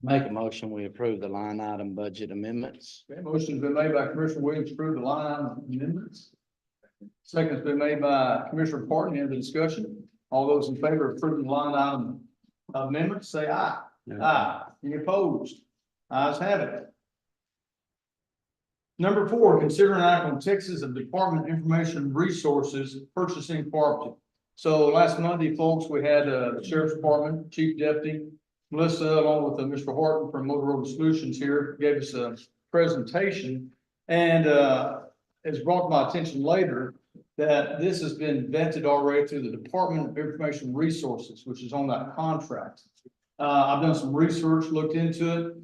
Make a motion, we approve the line item budget amendments. Okay, motion's been made by Commissioner Williams to approve the line item amendments. Second's been made by Commissioner Parton. Any other discussion? All those in favor of approving the line item amendments, say aye. Aye. Any opposed? Ayes have it. Number 4, consider an act on Texas Department of Information Resources purchasing cooperative. So last Monday, folks, we had the Sheriff's Department, Chief Deputy, Melissa, along with Mr. Horton from Motorola Solutions here, gave us a presentation. And it's brought to my attention later that this has been vetted already through the Department of Information Resources, which is on that contract. I've done some research, looked into it.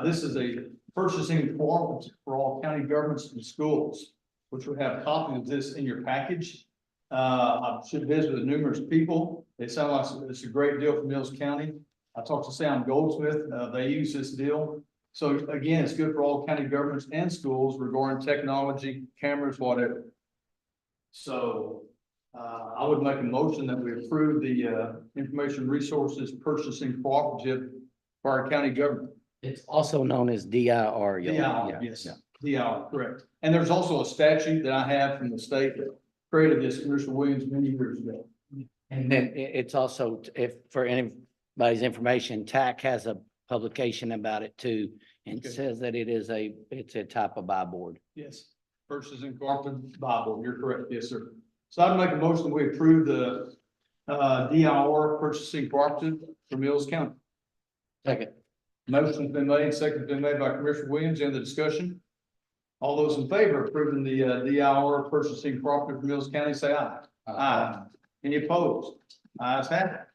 This is a purchasing cooperative for all county governments and schools, which we have copies of this in your package. I should visit with numerous people. It sounds like it's a great deal for Mills County. I talked to Sam Goldsmith. They use this deal. So again, it's good for all county governments and schools regarding technology, cameras, whatever. So I would make a motion that we approve the Information Resources Purchasing Cooperative for our county government. It's also known as DIR. DIR, yes, DIR, correct. And there's also a statute that I have from the state that created this, Commissioner Williams, many years ago. And then it's also, if for anybody's information, TAC has a publication about it too. And Okay. says that it's a type of buy board. Yes, Purchasing Cooperative Bible, you're correct, yes, sir. So I'd make a motion that we approve the DIR Purchasing Cooperative for Mills County. Second. Motion's been made, second's been made by Commissioner Williams. End the discussion. All those in favor of approving the DIR Purchasing Cooperative for Mills County, say aye. Aye. Any opposed? Ayes have it.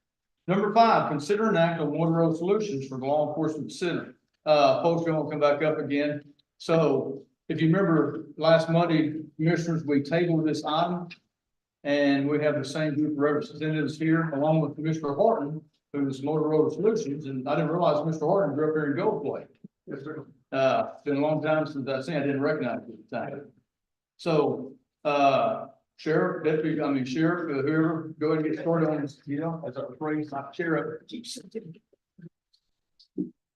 Number 5, consider an act on Motorola Solutions for the Law Enforcement Center. Folks, you want to come back up again. So if you remember last Monday, commissioners, we tabled this item. And we have the same group of representatives here along with Commissioner Horton, who is Motorola Solutions. And I didn't realize Mr. Horton grew up here in Gold Lake. Yes, sir. It's been a long time since I've seen, I didn't recognize it at the time. So, Sheriff, Deputy, Sheriff, whoever, go ahead and get started on this, as our phrase, not Sheriff.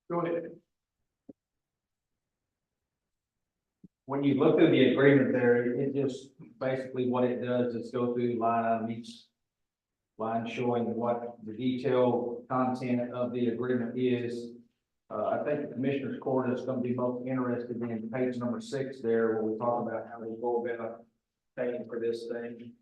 Go ahead. When you look through the agreement there, it just basically what it does is go through line on each line showing what the detailed content of the agreement is. I think the Commissioner's Court is going to be most interested in page number 6 there, where we talk about how we go about paying for this thing.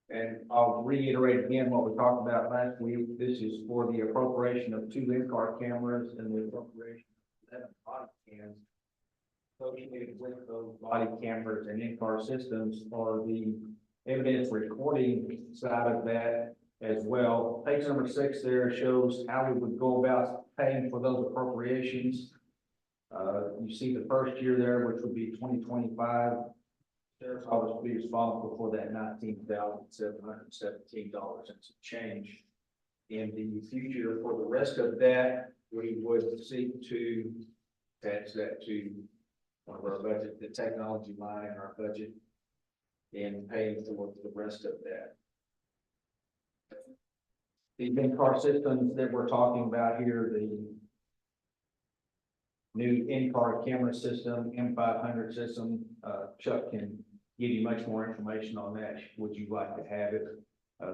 And I'll reiterate again what we talked about last week. This is for the appropriation of 2 in-car cameras and the appropriation of 7 body cams. Associated with those body cameras and in-car systems are the evidence recording side of that as well. Page number 6 there shows how we would go about paying for those appropriations. You see the first year there, which would be 2025. Sheriff's Office will be responsible for that $19,717 and some change. In the future, for the rest of that, we would seek to attach that to one of our budget, the technology line in our budget, and paying for the rest of that. The in-car systems that we're talking about here, the new in-car camera system, M500 system, Chuck can give you much more information on that. Would you like to have it?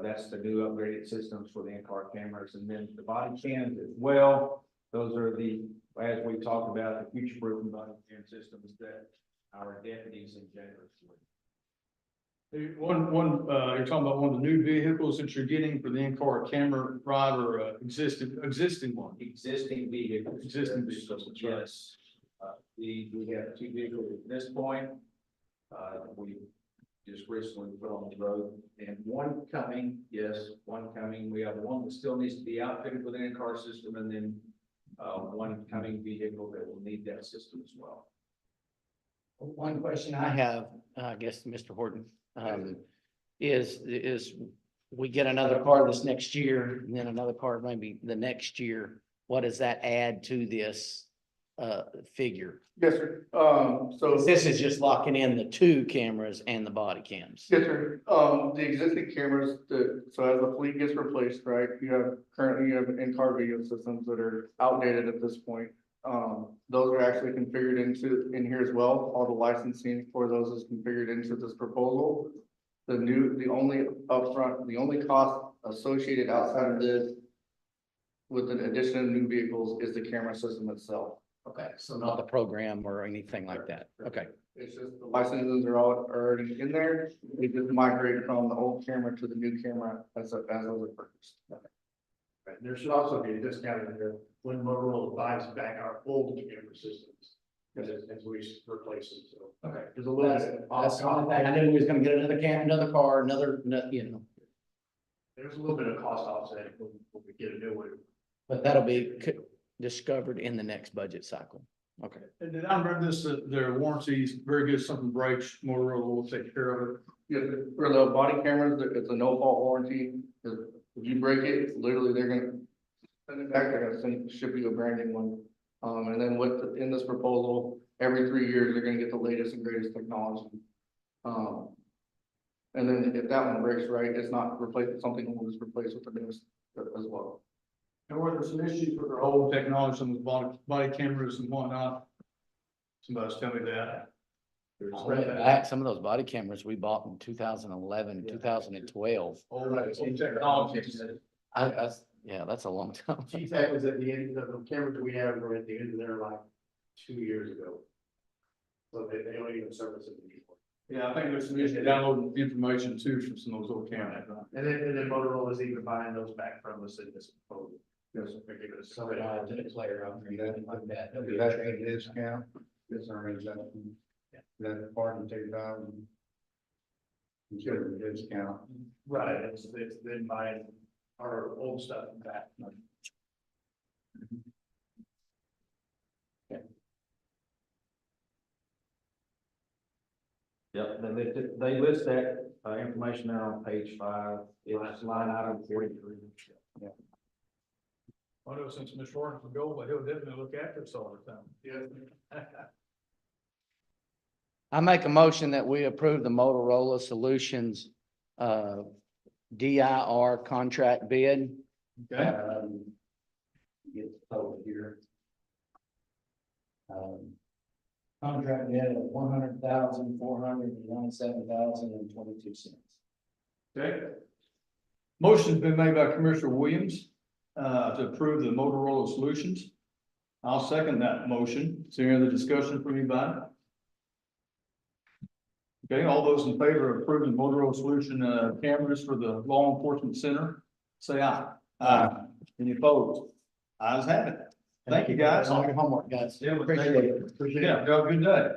That's the new upgraded systems for the in-car cameras, and then the body cams as well. Those are the, as we talked about, the future-proofing body cam systems that our deputies in general. You're talking about one of the new vehicles that you're getting for the in-car camera ride or existing one? Existing vehicles. Existing vehicles, that's right. Yes. We have 2 vehicles at this point. We just recently put on the road, and one coming. Yes, one coming. We have one that still needs to be outfitted with an in-car system, and then one coming vehicle that will need that system as well. One question I have, I guess, Mr. Horton, is we get another car this next year, and then another car maybe the next year. What does that add to this figure. Yes, sir. So. This is just locking in the two cameras and the body cams. Yes, sir. The existing cameras, so as the fleet gets replaced, right, currently you have in-car video systems that are outdated at this point. Those are actually configured in here as well. All the licensing for those is configured into this proposal. The only cost associated outside of this with the addition of new vehicles is the camera system itself. Okay, so not the program or anything like that. Okay. It's just the licenses are all already in there. We just migrate from the old camera to the new camera as those are purchased. Right, there should also be a discount in there when Motorola buys back our old camera systems. As we replace them, so. Okay. There's a little That's, bit. that's the only thing. I knew he was gonna get another another car, you know, There's a little bit of cost offset when we get a new one. but that'll be discovered in the next budget cycle. Okay. And did I read this, their warranties, very good, something breaks, Motorola will take care of it. Yeah, for the body cameras, it's a no fault warranty. If you break it, literally they're gonna send it back, they're gonna ship you a brand new one. And then in this proposal, every 3 years, they're gonna get the latest and greatest technology. And then if that one breaks right, it's not replaced with something, we'll just replace with the newest as well. And were there some issues with their old technology, some of the body cameras and whatnot? Somebody's telling me that. Some of those body cameras we bought in 2011, 2012. Old technology. Yeah, that's a long time. G-Tech was at the end, the cameras that we have were at the end of their life 2 years ago. So they don't even service it anymore. Yeah, I think there's some issues downloading information too from some of those old cameras. And then Motorola is even buying those back from us in this proposal. Yes. They're giving us. So to the player out there, nothing like that. Is that a discount? Yes, or is that, that part of 2,000? Consider the discount. Right, it's then buying our old stuff back. Yep, they list that, information there on page 5, it's line item 43. I know since Mr. Horton will go, but he'll definitely look after us all the time. Yes. I make a motion that we approve the Motorola Solutions DIR contract bid. Okay, Get the total here. Contract bid of $100,497,022. okay. Motion's been made by Commissioner Williams to approve the Motorola Solutions. I'll second that motion. Is there any other discussion from anybody? Okay, all those in favor of approving Motorola Solution cameras for the law enforcement center, say aye. Aye. Any opposed? Ayes have it. Thank you, guys. All your homework, guys. Yeah, Appreciate it. Appreciate it. Have a good day.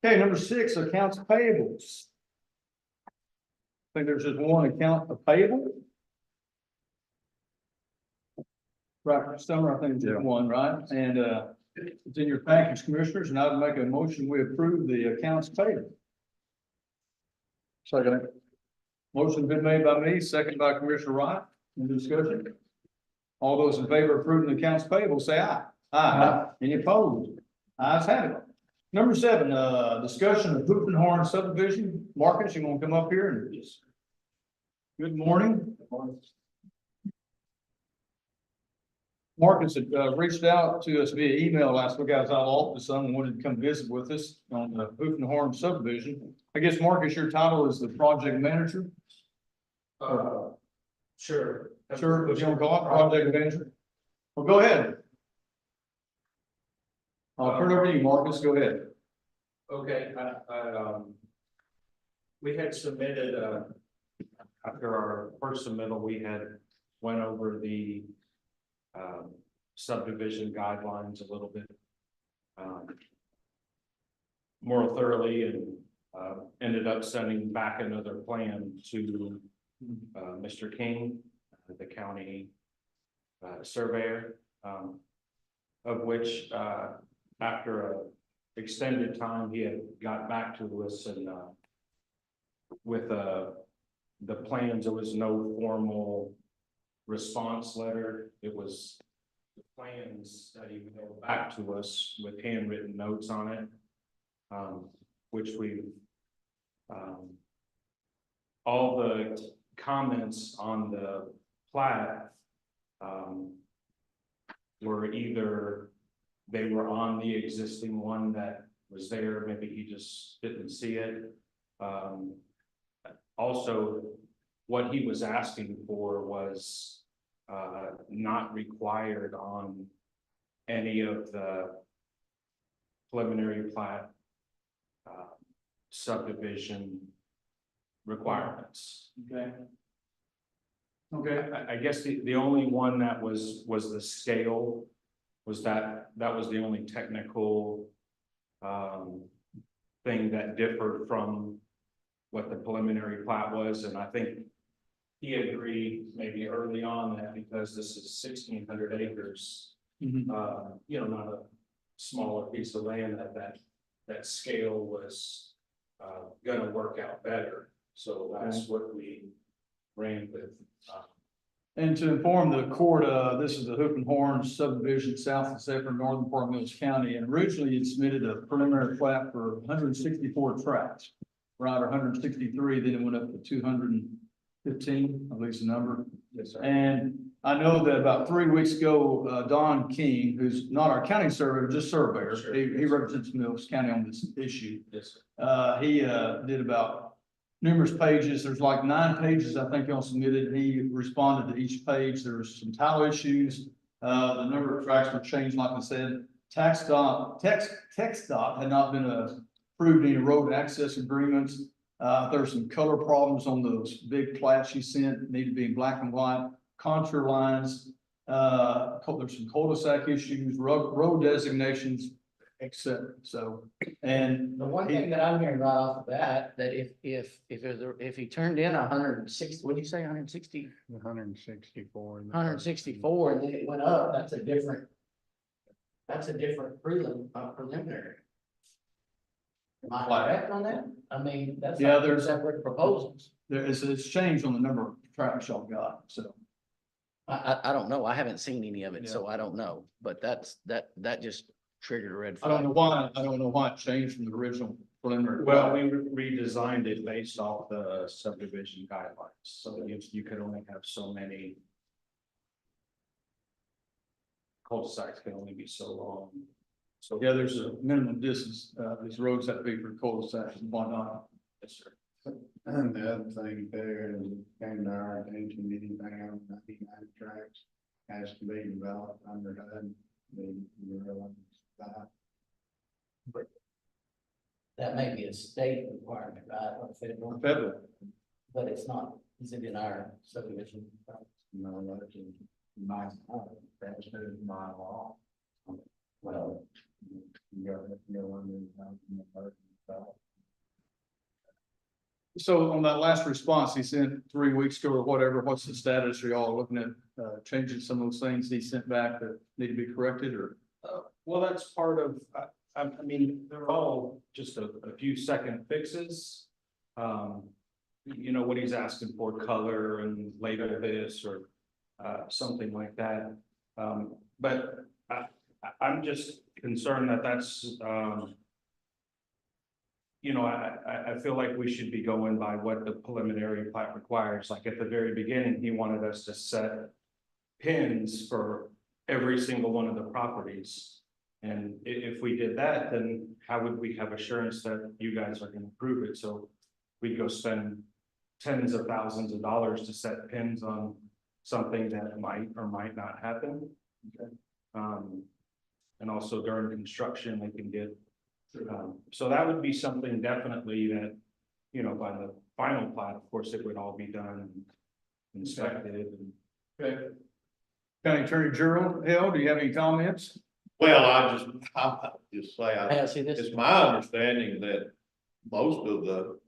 Okay, number 6, accounts payables. I think there's just one account of payable. Right, Summer, I think it's just one, right? And it's in your package, commissioners, and I would make a motion, we approve the accounts payable. Second. Motion been made by me, second by Commissioner Wright. Any discussion? All those in favor of approving the accounts payable, say aye. Aye. Any opposed? Ayes have it. Number 7, discussion of Hoop and Horn subdivision. Marcus, you want to come up here and just. Good morning. Marcus had reached out to us via email last week. I was out of office, someone wanted to come visit with us on the Hoop and Horn subdivision. I guess, Marcus, your title is the project manager? Sure. Sure, if you want to call it project manager. Well, go ahead. I'll turn it over to you, Marcus. Go ahead. Okay, we had submitted, after our first submittal, we had went over the subdivision guidelines a little bit more thoroughly and ended up sending back another plan to Mr. King, the county surveyor, of which after a extended time, he had got back to us and with the plans, there was no formal response letter. It was, the plans that he mailed back to us with handwritten notes on it. Which we, all the comments on the plat, were either they were on the existing one that was there, maybe he just didn't see it. Also, what he was asking for was not required on any of the preliminary plat subdivision requirements. Okay. Okay, I guess the only one that was the scale, was that was the only technical thing that differed from what the preliminary plat was, and I think he agreed maybe early on that because this is 1,600 acres, Mhm. Not a smaller piece of land, that scale was gonna work out better. So that's what we ran with. And to inform the court, this is the Hoop and Horn subdivision south of Zephyr, northern part of Mills County, and originally it submitted a preliminary plat for 164 tracts. Right, or 163, then it went up to 215, at least the number. Yes, sir. And I know that about 3 weeks ago, Don King, who's not our county surveyor, just surveyor, Sure. he represents Mills County on this issue. Yes, sir. He did about numerous pages. There's like 9 pages, I think, y'all submitted. He responded to each page. There was some title issues. The number of tracks were changed, like I said. Text dot had not been approved any road access agreements. There were some color problems on those big plats you sent, need to be in black and white, contour lines. There's some cul-de-sac issues, road designations, et cetera. So, and The one thing that I'm hearing right off the bat, that if he turned in 160, what did you say, 160? 164. 164, and then it went up, that's a different preliminary. Am I correct on that? I mean, that's Yeah, like two there's- separate proposals. it's changed on the number of tracks y'all got, so. I don't know. I haven't seen any of it, so I don't know. But that just triggered a red I don't flag. know why it changed from the original preliminary. Well, we redesigned it based off the subdivision guidelines, so that you could only have so many. Cul-de-sacs can only be so long. So Yeah, there's a minimum distance, these roads have to be for cul-de-sacs and whatnot. Yes, sir. And the other thing there is, came to our attention, anything on 99 tracks has to be developed under HUD. That may be a state requirement, right, or federal, Federal, but it's not, is it in our subdivision? No, that's my, that's my law. Well, You got to go under. so on that last response he sent 3 weeks ago or whatever, what's the status? Are y'all looking at, changing some of those things he sent back that need to be corrected, or? Well, that's part of, I mean, they're all just a few second fixes. What he's asking for, color and later this or something like that. But I'm just concerned that that's, I feel like we should be going by what the preliminary plat requires. Like at the very beginning, he wanted us to set pins for every single one of the properties. And if we did that, then how would we have assurance that you guys are gonna approve it? So we'd go spend tens of thousands of dollars to set pins on something that might or might not happen. Okay. And also during construction, they can get, so that would be something definitely that, by the final plat, of course, it would all be done and inspected and. Okay. County Attorney Gerald Hill, do you have any comments? Well, I'll just say, hey, I see this. it's my understanding that most of the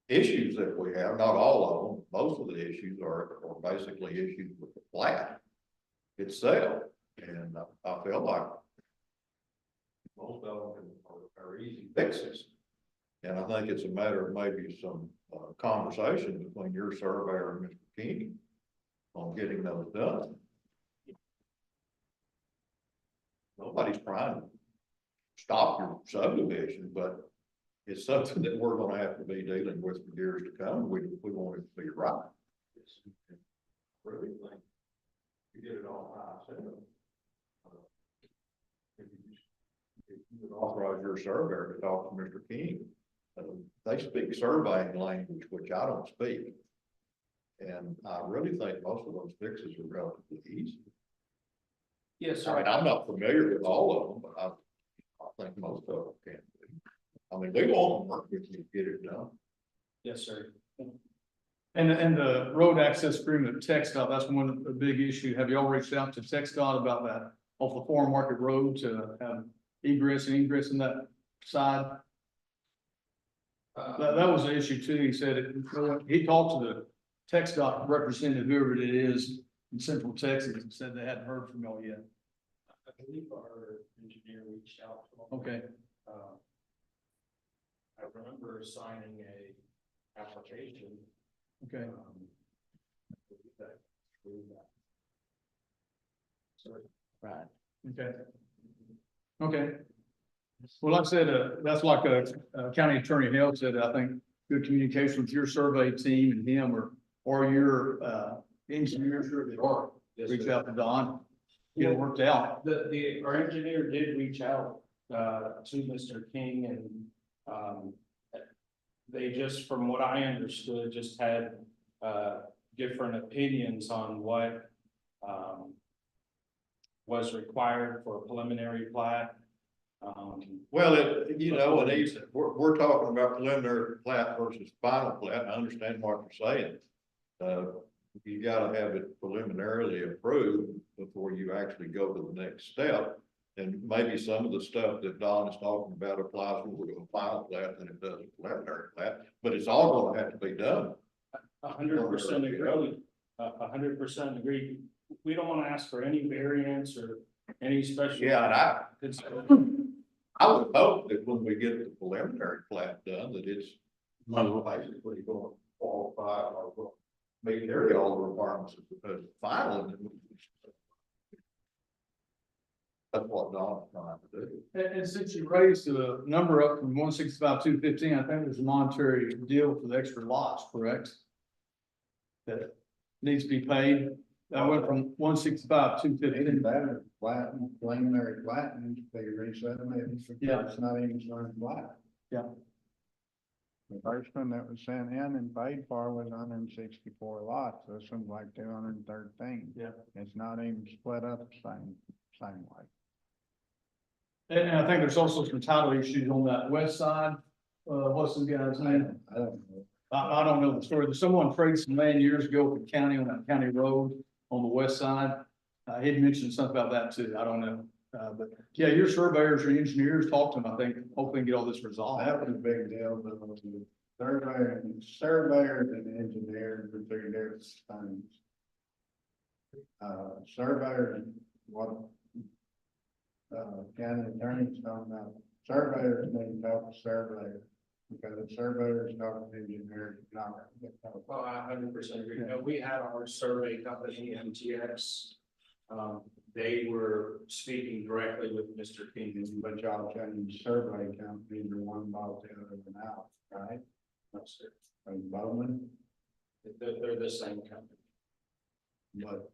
issues that we have, not all of them, most of the issues are basically issues with the plat itself. And I feel like most of them are easy fixes. And I think it's a matter of maybe some conversation between your surveyor and Mr. King on getting those done. Nobody's trying to stop your subdivision, but it's something that we're gonna have to be dealing with for years to come. We want it to be right. Really think you get it all right. If you would authorize your surveyor to talk to Mr. King, they speak surveying language, which I don't speak. And I really think most of those fixes are relatively easy. Yes, I mean, I'm not familiar with all of them, but I think most of them can be. I mean, they won't work with you to get it done. Yes, sir. And the road access agreement with TxDOT, that's one, a big issue. Have you all reached out to TxDOT about that off the Foreign Market Road to have egress and ingress in that side? That was an issue too. He said, he talked to the TxDOT representative, whoever it is in Central Texas, and said they hadn't heard from y'all yet. I believe our engineer reached out to them. Okay, I remember signing a application. okay. Right. Okay. Okay. Well, like I said, that's like County Attorney Hale said, I think good communication with your survey team and him or your, engineers, sure they are. Reach out to Don, get it worked out. Our engineer did reach out, to Mr. King and, they just, from what I understood, just had, different opinions on what, was required for a preliminary plat. Well, we're talking about preliminary plat versus final plat. I understand what you're saying. You gotta have it preliminarily approved before you actually go to the next step. And maybe some of the stuff that Don is talking about applies more to a final plat than it does a preliminary plat, but it's all gonna have to be done. 100% agree. 100% agree. We don't want to ask for any variance or any special. Yeah, and It's, I would hope that when we get the preliminary plat done, that it's basically going to qualify or will meet all the requirements of the final. That's what Don's trying to do. And since you raised the number up from 165, 215, I think there's a monetary deal for the extra lots, correct? That needs to be paid. That went from 165, 215. That preliminary plat needs to be resubmitted. Yeah. It's not even signed plat. Yeah. The first one that was sent in and paid for was 164 lots. This one's like 213. Yeah. It's not even split up the same way. And I think there's also some title issues on that west side. What's the guy's name? I don't know. I don't know the story. There's someone traded some land years ago with the county on that county road on the west side. He'd mentioned something about that too. I don't know. But yeah, your surveyors or engineers talk to them. I think hopefully get all this resolved. That was a big deal, but the surveyors and engineers are two different things. Surveyors, what, county attorney's talking about, surveyors need to talk to surveyors, because the surveyors talk to engineers, not. well, I 100% agree. You know, we had our survey company, MTX. They were speaking directly with Mr. King. But y'all changed survey companies, or one bought the other one out, right? No, sir. And Bowman, They're the same company. but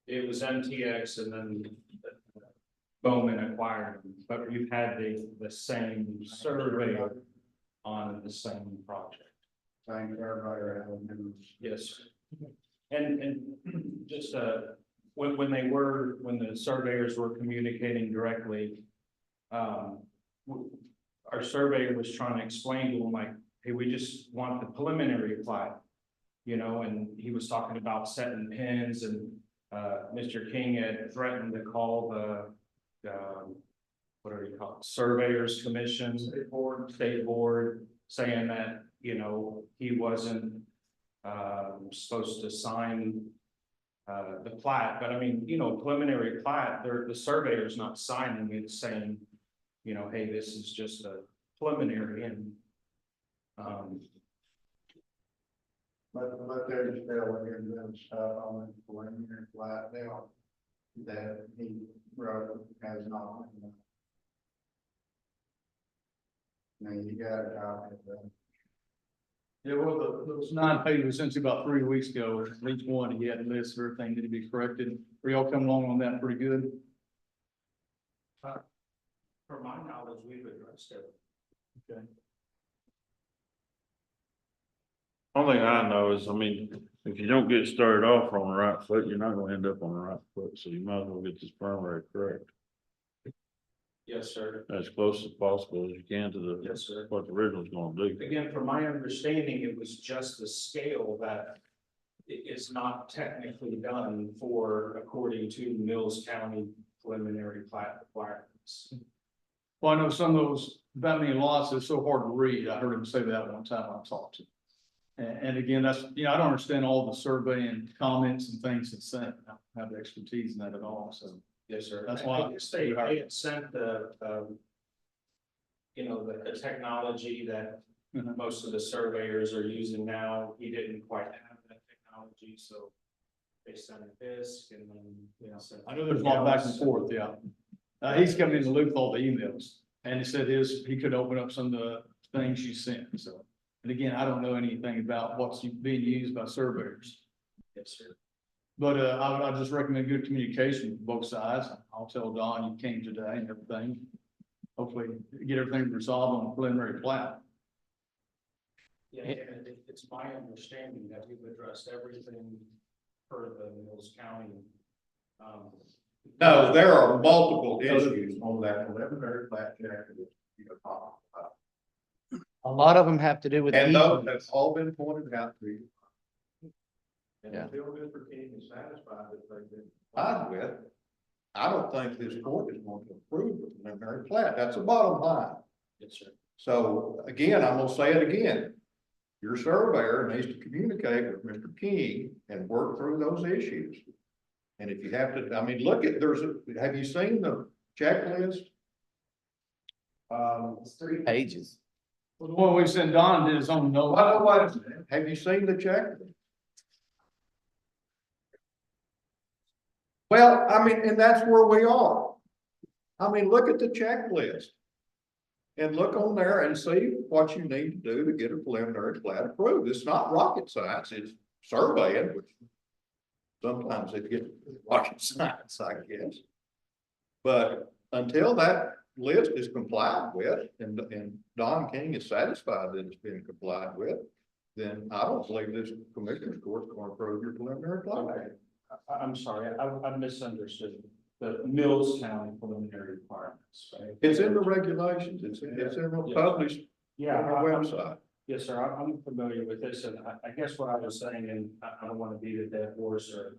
It was MTX and then Bowman acquired them, but we've had the same survey on the same project. same surveyor out of Yes. And just, when the surveyors were communicating directly, our surveyor was trying to explain to them like, hey, we just want the preliminary plat, you know, and he was talking about setting pins and, Mr. King had threatened to call the, what do you call it, Surveyors Commission, State Board, saying that, you know, he wasn't, supposed to sign the plat, but I mean, you know, preliminary plat, the surveyor's not signing it, saying, you know, hey, this is just a preliminary and. But they're still looking at stuff on the preliminary plat, that he wrote has not. Now, you got a copy of that. Yeah, well, those 9 pages was sent to you about 3 weeks ago, or at least one, he had a list of everything that to be corrected. Are y'all coming along on that pretty good? From my knowledge, we've addressed it. Okay. Only thing I know is, I mean, if you don't get started off on the right foot, you're not gonna end up on the right foot, so you might as well get this primary correct. Yes, sir. As close as possible as you can to the, Yes, sir. what the original's gonna do. Again, from my understanding, it was just the scale that is not technically done for, according to Mills County preliminary plat requirements. Well, I know some of those, that many lots is so hard to read. I heard him say that one time I talked to him. And again, that's, you know, I don't understand all the survey and comments and things that's sent. I don't have the expertise in that at all, so. Yes, sir. That's why- I guess they had sent the, you know, the technology that Mhm. most of the surveyors are using now. He didn't quite have that technology, so they sent a disk and then, you know. sent- I know there's a lot back and forth, yeah. He's coming in the loop with all the emails, and he said he could open up some of the things you sent, so. And again, I don't know anything about what's being used by surveyors. Yes, sir. But I just recommend good communication with both sides. I'll tell Don you came today and everything. Hopefully get everything resolved on the preliminary plat. Yeah, and it's my understanding that we've addressed everything for the Mills County. No, there are multiple issues. Issues on that preliminary plat check that you know, talked about. A lot of them have to do with. And those easements. have all been pointed out to you. And Yeah. until Mr. King is satisfied that they've been. Fine with. I don't think this court is going to approve the preliminary plat. That's the bottom line. Yes, sir. So again, I'm gonna say it again. Your surveyor needs to communicate with Mr. King and work through those issues. And if you have to, I mean, look at, have you seen the checklist? It's 3 Pages. Well, the one we sent Don did his own note. Wait a minute. Have you seen the checklist? Well, I mean, and that's where we are. I mean, look at the checklist. And look on there and see what you need to do to get a preliminary plat approved. It's not rocket science, it's surveying, which sometimes it gets rocket science, I guess. But until that list is complied with and Don King is satisfied that it's been complied with, then I don't believe this commissioner's court is going to approve your preliminary plat. I'm sorry, I misunderstood. The Mills County preliminary requirements, right? It's in the regulations, it's in the published Yeah, on our website. yes, sir, I'm familiar with this, and I guess what I was saying, and I don't want to beat a dead horse or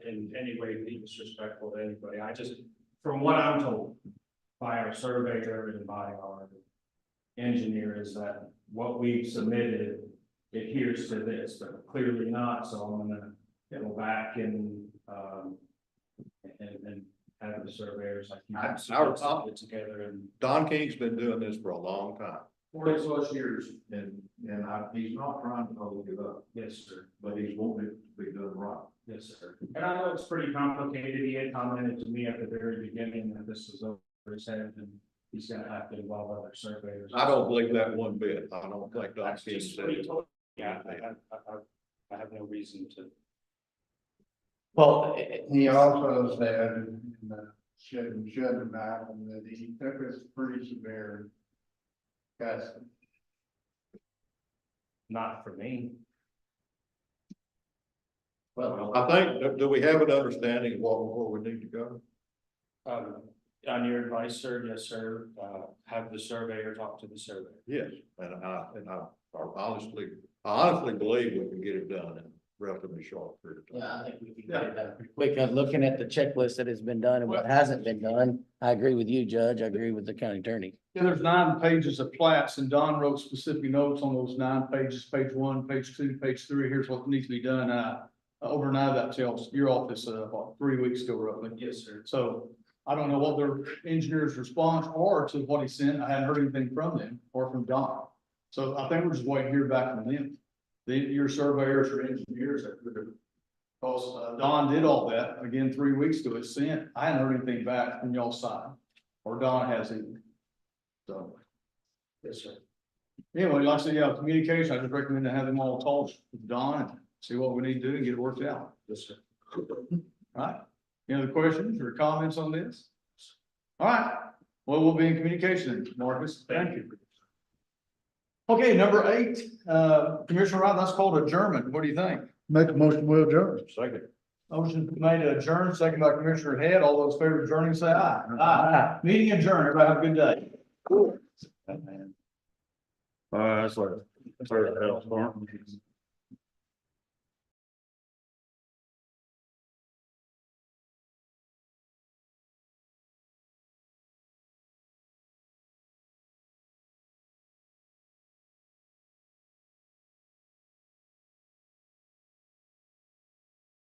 in any way be disrespectful to anybody, I just, from what I'm told by our surveyor and by our engineer, is that what we've submitted adheres to this, but clearly not, so I'm gonna go back and have the surveyors, like, it together and. Don King's been doing this for a long time. 40+ years, and he's not trying to hold you up, Yes, sir. but he's wanting it to be done right. Yes, sir. And I know it's pretty complicated. He had commented to me at the very beginning that this is over his head and he's gonna have to involve other surveyors. I don't believe that one bit. I don't think Don That's King just said what he it. told. Yeah, I have no reason to. Well, He also said, shouldn't happen, that he took us pretty severe. Custody. Not for me. Well, I think, do we have an understanding of where we need to go? On your advice, sir, yes, sir, have the surveyor talk to the surveyor. Yes, and I honestly believe we can get it done in a relatively short period of time. yeah, I think we can get it done pretty quick. Looking at the checklist that has been done and what hasn't been done, I agree with you, Judge. I agree with the county attorney. Yeah, there's 9 pages of plats and Don wrote specific notes on those 9 pages, page 1, page 2, page 3. Here's what needs to be done. Overnight, that tells your office, about 3 weeks ago roughly. Yes, sir. So I don't know what their engineer's response are to what he sent. I hadn't heard anything from them or from Don. So I think we're just waiting to hear back from them. Your surveyors or engineers that could have Because Don did all that, again, 3 weeks ago, it's sent, I hadn't heard anything back from y'all side, or Don hasn't. So. Yes, sir. Anyway, like I said, yeah, communication, I just recommend to have them all talk with Don and see what we need to do and get it worked out. Yes, sir. All right, any other questions or comments on this? All right, well, we'll be in communication, Marcus, thank you. Okay, number 8, Commissioner Wright, that's called adjournment, what do you think? Make a motion, will adjourn. Second. Motion made to adjourn, second by Commissioner Head, all those in favor of adjourning, say aye. Aye. Meeting adjourned, everybody have a good day. That's like, that's like a hell storm.